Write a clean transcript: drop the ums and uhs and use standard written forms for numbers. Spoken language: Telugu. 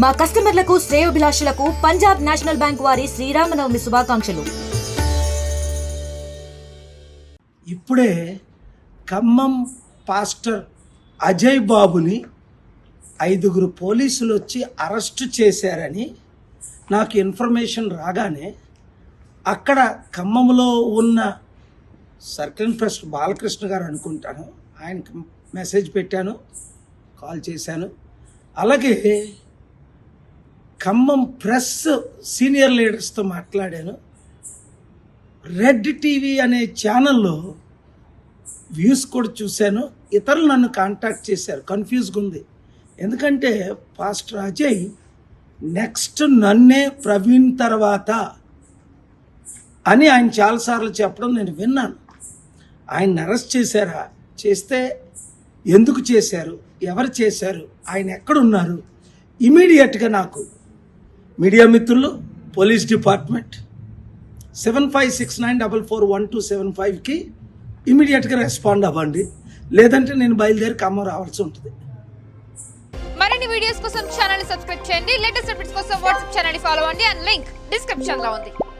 మా కస్టమర్లకు శ్రేయోభిలాషులకు పంజాబ్ నేషనల్ బ్యాంక్ వారి శ్రీరామనవమి శుభాకాంక్షలు. ఇప్పుడే ఖమ్మం పాస్టర్ అజయ్ బాబుని 5 పోలీసులు వచ్చి అరెస్టు చేశారని నాకు ఇన్ఫర్మేషన్ రాగానే అక్కడ ఖమ్మంలో ఉన్న సర్కిల్ ఇన్స్పెక్టర్ బాలకృష్ణ గారు అనుకుంటాను, ఆయనకి మెసేజ్ పెట్టాను, కాల్ చేశాను. అలాగే ఖమ్మం ప్రెస్ సీనియర్ లీడర్స్తో మాట్లాడాను. రెడ్ టీవీ అనే ఛానల్లో వ్యూస్ కూడా చూశాను. ఇతరులు నన్ను కాంటాక్ట్ చేశారు. కన్ఫ్యూజ్గా ఉంది, ఎందుకంటే పాస్టర్ అజయ్ నెక్స్ట్ నన్నే ప్రవీణ్ తర్వాత అని ఆయన చాలాసార్లు చెప్పడం నేను విన్నాను. ఆయన అరెస్ట్ చేశారా, చేస్తే ఎందుకు చేశారు, ఎవరు చేశారు, ఆయన ఎక్కడున్నారు, ఇమీడియట్గా నాకు మీడియా మిత్రులు, పోలీస్ డిపార్ట్మెంట్ 7569441275కి ఇమీడియట్గా రెస్పాండ్ అవ్వండి, లేదంటే నేను బయలుదేరి ఖమ్మం రావాల్సి ఉంటుంది. మరిన్ని వీడియోస్ కోసం ఛానల్ ని సబ్స్క్రైబ్ చేయండి. లేటెస్ట్ అప్డేట్స్ కోసం వాట్సాప్ ఛానల్ ని ఫాలో అవ్వండి. అండ్ లింక్ డిస్క్రిప్షన్ లో ఉంది.